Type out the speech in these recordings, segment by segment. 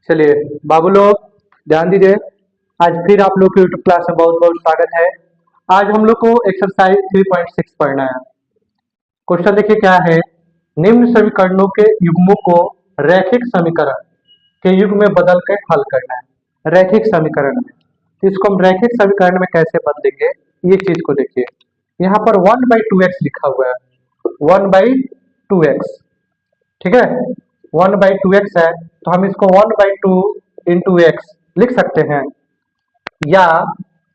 चलिए बाबू लोग ध्यान दीजिए। आज फिर आप लोग के यूट्यूब क्लास में बहुत बहुत स्वागत है। आज हम लोग को एक्सरसाइज 3.6 पढ़ना है। क्वेश्चन देखिए क्या है। निम्न समीकरणों के युग्मों को रैखिक समीकरण के युग में बदल कर हल करना है। रैखिक समीकरण में तो इसको हम रैखिक समीकरण में कैसे बदलेंगे ये चीज को देखिए। यहाँ पर 1/2x लिखा हुआ है। 1/2x, ठीक है। 1/2x है तो हम इसको 1/2 इंटू एक्स लिख सकते हैं, या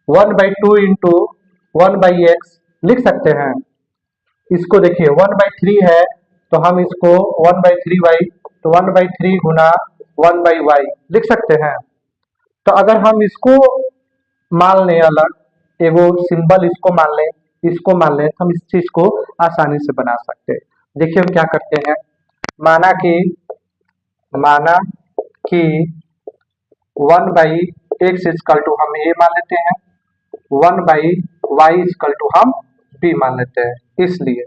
1/2 इंटू 1/x लिख सकते हैं। इसको देखिए 1/3 है तो हम इसको 1/3y, तो 1/3 गुना 1/y लिख सकते हैं। तो अगर हम इसको मान लें अलग एगो सिंबल, इसको मान लें, इसको मान लें, तो हम इस चीज को आसानी से बना सकते हैं। देखिए हम क्या करते हैं। माना कि 1/x इक्वल टू हम ए मान लेते हैं, 1/y इक्वल टू हम बी मान लेते हैं। इसलिए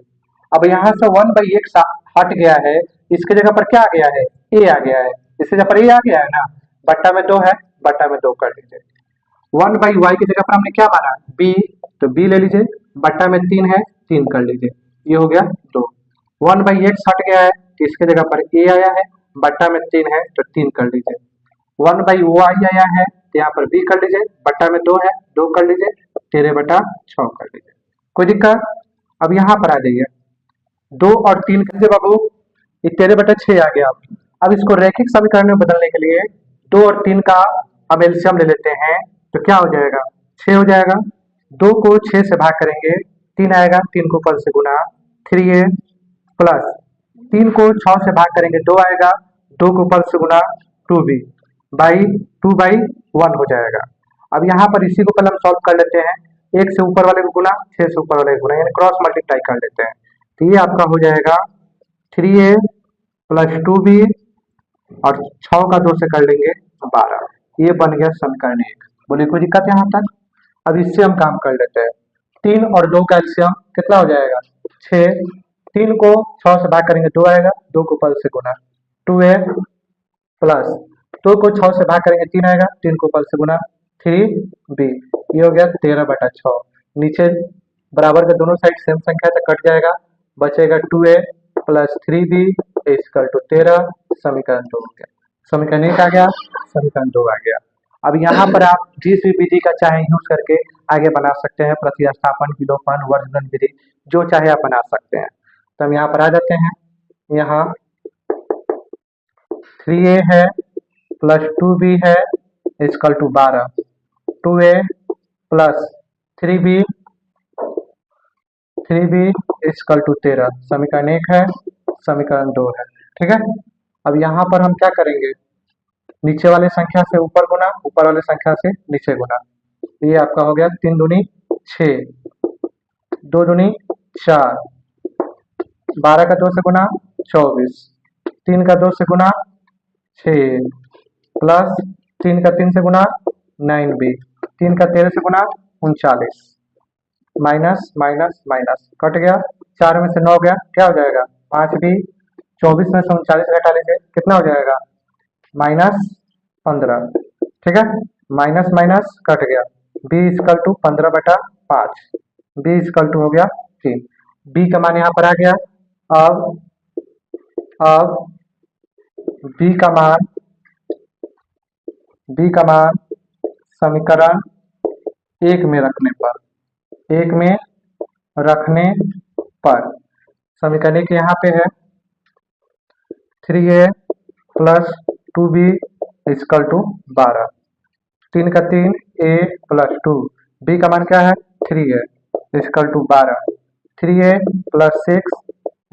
अब यहाँ से 1/x हट गया है, इसके जगह पर क्या आ गया है, ए आ गया है। इसके जगह पर ए आ गया है ना, बट्टा में 2 है, बट्टा में 2 कर लीजिए। 1/y की जगह पर हमने क्या माना, बी, तो बी ले लीजिए। बट्टा में 3 है, 3 कर लीजिए, ये हो गया 2। 1/x हट गया है, इसके जगह पर ए आया है, बट्टा में 3 है तो 3 कर लीजिए। 1/y आया है तो यहाँ पर बी कर लीजिए, बट्टा में 2 है, 2 कर लीजिए, 13/6 कर लीजिए। कोई दिक्कत। अब यहाँ पर आ जाइए, 2 और 3 कर दीजिए बाबू, ये 13/6 आ गया। अब इसको रैखिक समीकरण में बदलने के लिए 2 और 3 का हम एलसीएम ले लेते हैं, तो क्या हो जाएगा, 6 हो जाएगा। 2 को 6 से भाग करेंगे, 3 आएगा, 3 को ऊपर से गुना 3a, प्लस 3 को 6 से भाग करेंगे, 2 आएगा, 2 को ऊपर से गुना 2b बाई 2/1 हो जाएगा। अब यहाँ पर इसी को पहले हम सॉल्व कर लेते हैं। 1 से ऊपर वाले को गुना, 6 से ऊपर वाले को गुना, यानी क्रॉस मल्टीप्लाई कर लेते हैं। तो ये आपका हो जाएगा 3a प्लस 2b, और 6 का 2 से कर लेंगे 12। ये बन गया समीकरण 1। बोलिए कोई दिक्कत यहाँ तक। अब इससे हम काम कर लेते हैं। 3 और 2 का एलसीएम कितना हो जाएगा, 6। 3 को 6 से भाग करेंगे, 2 आएगा, 2 को पल से गुना 2a, प्लस 2 को 6 से भाग करेंगे, 3 आएगा, 3 को पल से गुना 3b, ये हो गया 13/6। नीचे बराबर के दोनों साइड सेम संख्या तक कट जाएगा, बचेगा 2a plus 3b equal to 13। समीकरण 2 हो गया। समीकरण 1 आ गया, समीकरण 2 आ गया। अब यहाँ पर आप जिस भी विधि का चाहे यूज करके आगे बना सकते हैं, प्रतिस्थापन, विलोपन, वर्गमूल विधि, जो चाहे आप बना सकते हैं। तो हम यहाँ पर आ जाते हैं। यहाँ 3a है प्लस 2b है equal to 12, 2a plus 3b equal to 13। समीकरण 1 है, समीकरण 2 है, ठीक है। अब यहाँ पर हम क्या करेंगे, नीचे वाले संख्या से ऊपर गुना, ऊपर वाले संख्या से नीचे गुना। ये आपका हो गया 3 दूनी 6, 2 दूनी 4, 12 का 2 से गुना 24, 3 का 2 से गुना 6, प्लस 3 का 3 से गुना 9b, 3 का 13 से गुना 39, माइनस माइनस माइनस कट गया, 4 में से 9 गया, क्या हो जाएगा 5b, 24 में से 39 घटा लीजिए, कितना हो जाएगा -15, ठीक है। माइनस माइनस कट गया, b equal to 15/5, b equal to हो गया 3। b का मान यहाँ पर आ गया। अब b का मान समीकरण 1 में रखने पर समीकरण 1 यहाँ पे है 3a plus 2b equal to 12, 3 का 3 a प्लस 2, b का मान क्या है 3a equal to 12, 3a plus 6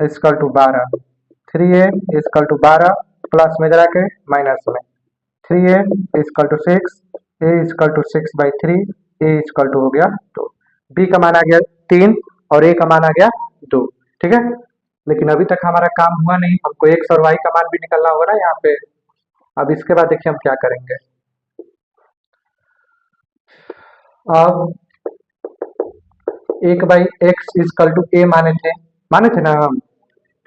equal to 12, 3a equal to 12 plus में जरा के माइनस में 3a equal to 6, a equal to 6/3, a equal to हो गया 2। b का मान आ गया 3 और a का मान आ गया 2, ठीक है। लेकिन अभी तक हमारा काम हुआ नहीं, हमको x और y का मान भी निकलना होगा ना यहाँ पे। अब इसके बाद देखिए हम क्या करेंगे। अब 1/x इक्वल टू a माने थे ना हम,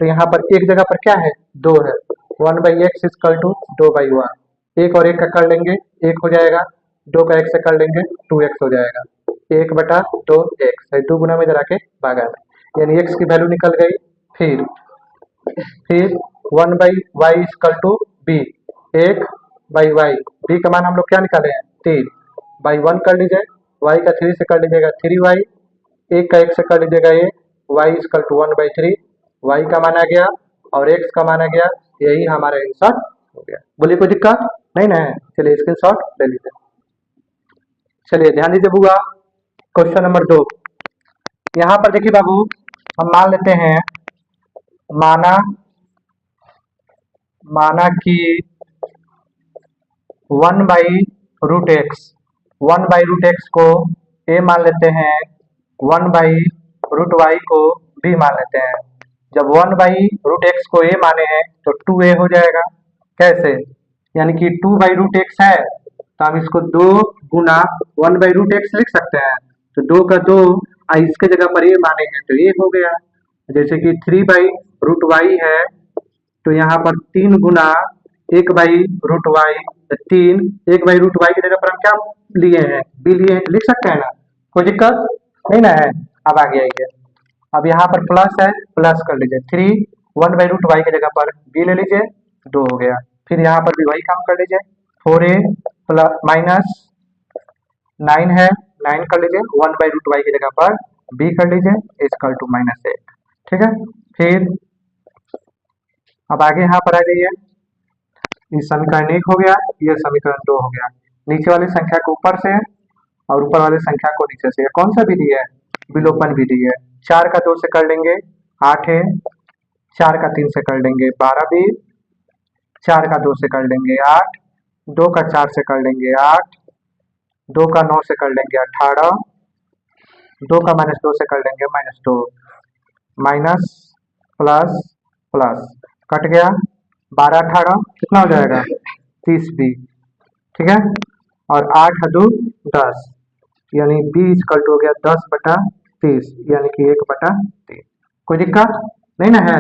तो यहाँ पर एक जगह पर क्या है 2 है, 1/x इक्वल टू 2/1, एक और एक का कर लेंगे, एक हो जाएगा, दो का एक से कर लेंगे, 2x हो जाएगा, 1/2x, 2 गुना में जरा के भागा में, यानी x की वैल्यू निकल गई। फिर 1/y equal to b, 1/y, b का मान हम लोग क्या निकाले हैं 3, बाई 1 कर लीजिए, y का 3 से कर लीजिएगा 3y, एक का एक से कर लीजिएगा एक, y इक्वल टू 1/3, y का मान आ गया और x का मान आ गया, यही हमारा आंसर हो गया। बोलिए कोई दिक्कत नहीं ना है, चलिए स्क्रीनशॉट ले लीजिए। चलिए ध्यान दीजिए बुआ, क्वेश्चन नंबर 2, यहाँ पर देखिए बाबू, हम मान लेते हैं, माना कि 1/√x, 1/√x को a मान लेते हैं, 1/√y को b मान लेते हैं। जब 1/√x को a माने हैं तो 2a हो जाएगा। कैसे? यानी कि 2/√x है तो हम इसको 2 गुना 1/√x लिख सकते हैं, तो 2 का 2 इसके जगह पर a माने हैं तो ये हो गया। जैसे कि 3/√y है तो यहाँ पर 3 गुना 1/√y, 3, 1/√y की जगह पर हम क्या लिए हैं, b लिए हैं, लिख सकते हैं ना, कोई दिक्कत नहीं ना है। अब आगे आइए, अब यहाँ पर प्लस है, प्लस कर लीजिए, 3 1/√y की जगह पर b ले लीजिए, 2 हो गया। फिर यहाँ पर भी वही काम कर लीजिए, 4a प्लस माइनस 9 है, 9 कर लीजिए, 1/√y की जगह पर b कर लीजिए, इक्वल टू -1, ठीक है। फिर अब आगे यहाँ पर आ जाइए, ये समीकरण 1 हो गया, ये समीकरण 2 हो गया। नीचे वाली संख्या को ऊपर से और ऊपर वाली संख्या को नीचे से, कौन सा विधि है, विलोपन विधि है। 4 का 2 से कर लेंगे 8 है, 4 का 3 से कर लेंगे 12 भी, 4 का 2 से कर लेंगे 8, 2 का 4 से कर लेंगे 8, 2 का 9 से कर लेंगे 18, 2 का -2 से कर लेंगे -2, माइनस प्लस प्लस कट गया, 12 18 कितना हो जाएगा 30 b, ठीक है। और 8 2 10, यानी b इक्वल टू हो गया 10/30, यानी कि 1/3। कोई दिक्कत नहीं ना है,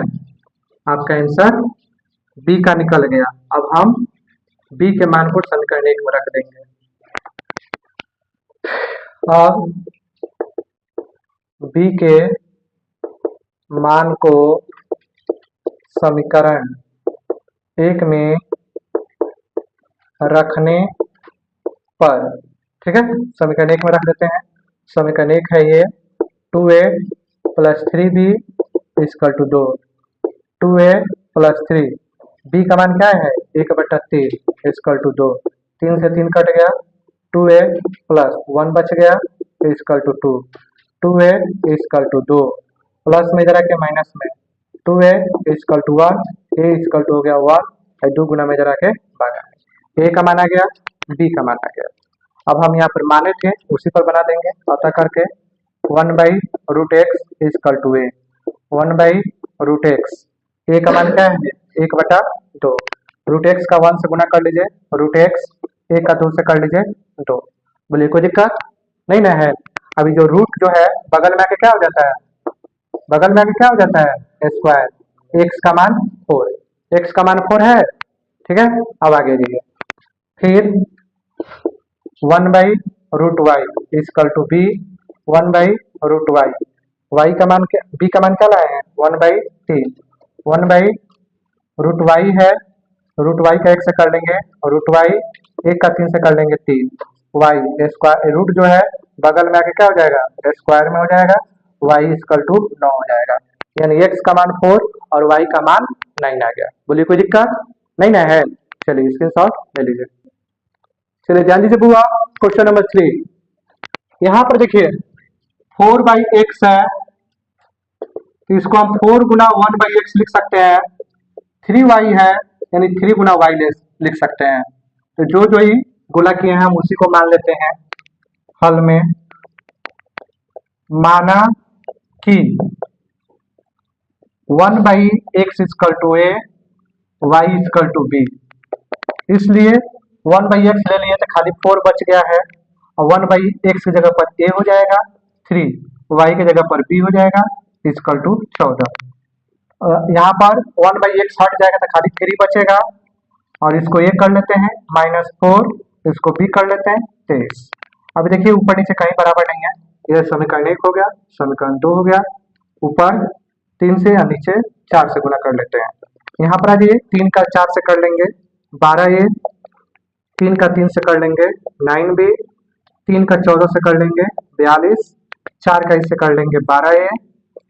आपका आंसर b का निकल गया। अब हम b के मान को समीकरण 1 में रख देंगे। अब b के मान को समीकरण 1 में रखने पर, ठीक है, समीकरण 1 में रख देते हैं। समीकरण 1 है ये 2a plus 3b equal to 2, 2a plus 3, b का मान क्या है 1/3 इक्वल टू 2, 3 से 3 कट गया, 2a प्लस 1 बच गया equal to 2, 2a equal to 2, plus में जरा के माइनस में 2a equal to 1, a equal to हो गया 1, 2 गुना में जरा के भागा, a का मान आ गया, b का मान आ गया। अब हम यहाँ पर माने थे उसी पर बना देंगे, अतः करके 1/√x equal to a, 1/√x, a का मान क्या है 1/2, √x का 1 से गुना कर लीजिए, √x, a का 2 से कर लीजिए 2। बोलिए कोई दिक्कत नहीं ना है। अभी जो रूट जो है बगल में आके क्या हो जाता है, बगल में आके क्या हो जाता है स्क्वायर, x का मान 4, x का मान 4 है, ठीक है। अब आगे जाइए, फिर 1/√y equal to b, 1/√y, y का मान क्या, b का मान क्या लाए हैं 1/3, 1/√y है, √y का 1 से कर लेंगे, √y 1 का 3 से कर लेंगे 3, y स्क्वायर, रूट जो है बगल में आके क्या हो जाएगा स्क्वायर में हो जाएगा, y इक्वल टू 9 हो जाएगा, यानी x का मान 4 और y का मान 9 आ गया। बोलिए कोई दिक्कत नहीं ना है, चलिए स्क्रीनशॉट ले लीजिए। चलिए ध्यान दीजिए बुआ, क्वेश्चन नंबर 3, यहाँ पर देखिए 4/x है तो इसको हम 4 गुना 1/x लिख सकते हैं, 3y है यानी 3 गुना y लिख सकते हैं। तो जो जो ही गुना किए हैं हम उसी को मान लेते हैं हल में। माना कि 1/x equal to a, y equal to b, इसलिए 1/x ले लिए तो खाली 4 बच गया है, और 1/x की जगह पर a हो जाएगा, 3 y की जगह पर b हो जाएगा इक्वल टू 14। यहाँ पर 1/x हट जाएगा तो खाली 3 बचेगा, और इसको ए कर लेते हैं -4, इसको बी कर लेते हैं 23। अभी देखिए ऊपर नीचे कहीं बराबर नहीं है, यह समीकरण 1 हो गया, समीकरण 2 हो गया, ऊपर 3 से या नीचे 4 से गुना कर लेते हैं। यहाँ पर आ जाइए, 3 का 4 से कर लेंगे 12a, 3 का 3 से कर लेंगे 9b, 3 का 14 से कर लेंगे 42, 4 का इससे कर लेंगे 12a,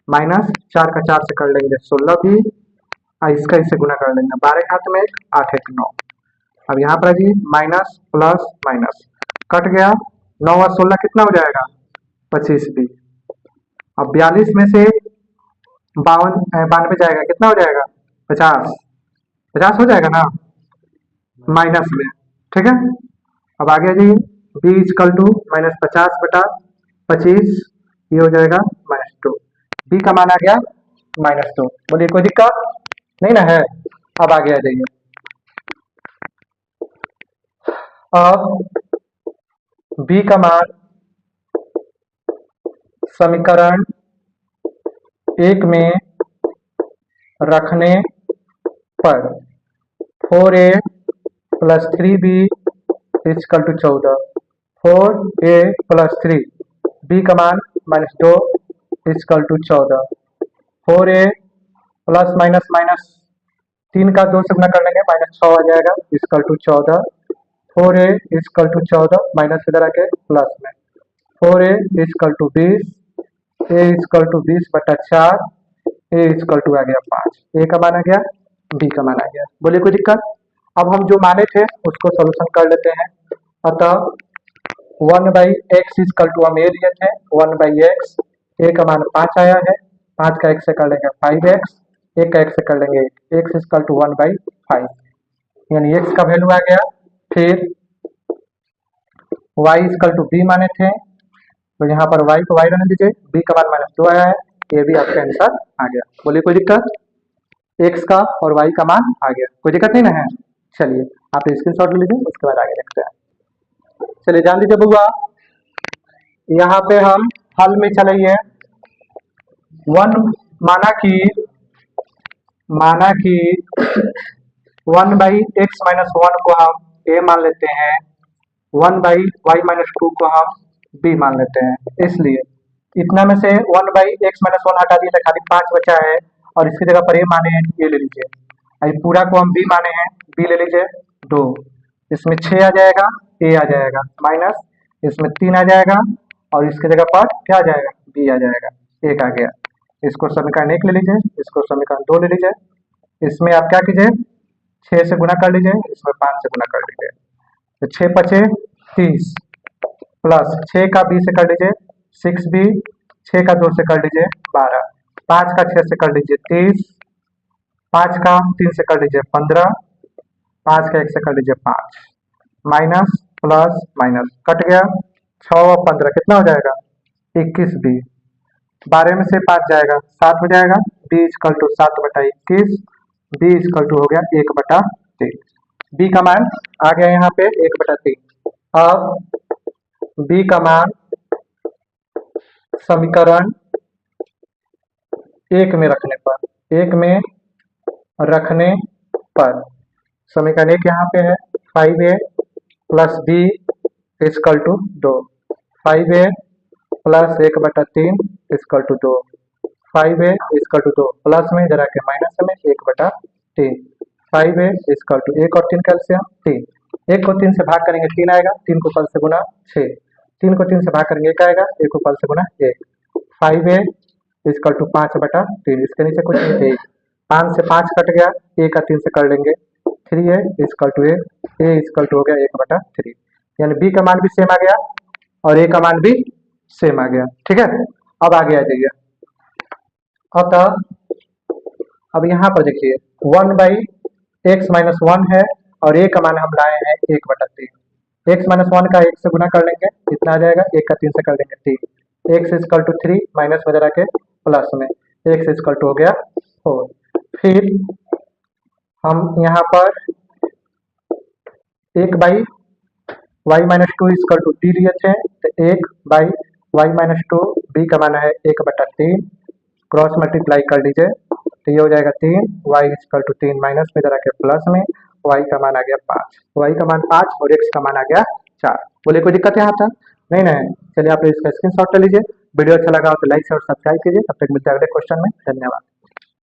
माइनस 4 का 4 से कर लेंगे 16b, इसका इससे गुना कर लेंगे 12 के हाथ में 1, 8 1 9। अब यहाँ पर जी माइनस प्लस माइनस कट गया, 9 और 16 कितना हो जाएगा 25b। अब 42 में से 92 जाएगा, कितना हो जाएगा 50, 50 हो जाएगा ना माइनस में, ठीक है। अब आगे आ जाइए, b इजकल टू -50/25, ये हो जाएगा -2, b का मान आ गया -2। बोलिए कोई दिक्कत नहीं ना है। अब आगे आ जाइए, अब b का मान समीकरण 1 में रखने पर 4a + 3b is equal to 14, 4a + 3, b का मान -2 equal to 14, 4a plus minus minus 3 का 2 से गुना कर लेंगे -6 आ जाएगा is equal to 14, 4a is equal to 14 minus इधर आके प्लस में 4a is equal to 20, a is equal to 20/4, a is equal to आ गया 5, a का मान आ गया, b का मान आ गया। बोलिए कोई दिक्कत। अब हम जो माने थे उसको सोल्यूशन कर लेते हैं। अतः 1/x इजकल टू हम a लिए थे 1/x, a का मान 5 आया है, 5 का 1 से कर लेंगे 5x, 1 का 1 से कर लेंगे 1, x इजकल टू 1/5, यानी x का वैल्यू आ गया। फिर y इजकल टू b माने थे, तो यहाँ पर y को y रहने दीजिए, b का मान -2 आया है, ये भी आपका आंसर आ गया। बोलिए कोई दिक्कत, x का और y का मान आ गया, कोई दिक्कत नहीं ना है। चलिए आप स्क्रीनशॉट ले लीजिए, उसके बाद आगे देखते हैं। चलिए जान लीजिए बउआ, यहाँ पे हम हल में चलिए, 1 माना कि 1/x-1 को हम a मान लेते हैं, 1/y-2 को हम b मान लेते हैं। इसलिए इतना में से 1/x-1 हटा दिए तो खाली 5 बचा है, और इसकी जगह पर a माने हैं, ये ले लीजिए। अभी पूरा को हम b माने हैं, b ले लीजिए 2, इसमें 6 आ जाएगा, a आ जाएगा, माइनस इसमें 3 आ जाएगा, और इसकी जगह पर क्या आ जाएगा b आ जाएगा, 1 आ गया। इसको समीकरण 1 ले लीजिए, इसको समीकरण 2 ले लीजिए, इसमें आप क्या कीजिए 6 से गुना कर लीजिए, इसमें 5 से गुना कर लीजिए, तो 6 5 30 प्लस 6 का b से कर लीजिए 6b, 6 का 2 से कर लीजिए 12, 5 का 6 से कर लीजिए 30, 5 का 3 से कर लीजिए 15, 5 का 1 से कर लीजिए 5, माइनस प्लस माइनस कट गया, 6 और 15 कितना हो जाएगा 21b, 12 में से 5 जाएगा 7 हो जाएगा, b equal to 7/21, b equal to हो गया 1/3, b का मान आ गया यहाँ पे 1/3। अब b का मान समीकरण 1 में रखने पर समीकरण 1 यहाँ पे है 5a + b equal to 2, 5a + 1/3 equal to 2, 5a equal to 2 plus में जरा के माइनस में 1/3, 5a इजकल टू 1 और 3 कैल्सियम 3, 1 को 3 से भाग करेंगे 3 आएगा, 3 को 5 से गुना 6, 3 को 3 से भाग करेंगे 1 आएगा, 1 को 5 से गुना 1, 5a इजकल टू 5/3, इसके नीचे कुछ नहीं, 1, 5 से 5 कट गया, a का 3 से कर लेंगे 3a equal to a is equal to हो गया 1/3, यानी b का मान भी सेम आ गया और a का मान भी सेम आ गया, ठीक है। अब आगे आ जाइए, अतः अब यहाँ पर देखिए 1/x-1 है और a का मान हम लाए हैं 1/3, x-1 का 1 से गुना कर लेंगे, इतना आ जाएगा, 1 का 3 से कर लेंगे 3, x इजकल टू 3 माइनस में जरा के प्लस में x इजकल टू हो गया 4। फिर हम यहाँ पर 1/y-2 इजकल टू d लिए थे, तो 1/y-2 b का मान है 1/3, क्रॉस मल्टीप्लाई कर लीजिए, तो ये हो जाएगा 3, y इजकल टू 3 माइनस में जरा के प्लस में, y का मान आ गया 5, y का मान 5 और x का मान आ गया 4। बोले कोई दिक्कत यहाँ तक? नहीं। चलिए आप इसका स्क्रीनशॉट ले लीजिए। वीडियो अच्छा लगा हो तो लाइक और सब्सक्राइब कीजिए। तब तक मिलते हैं अगले क्वेश्चन में। धन्यवाद।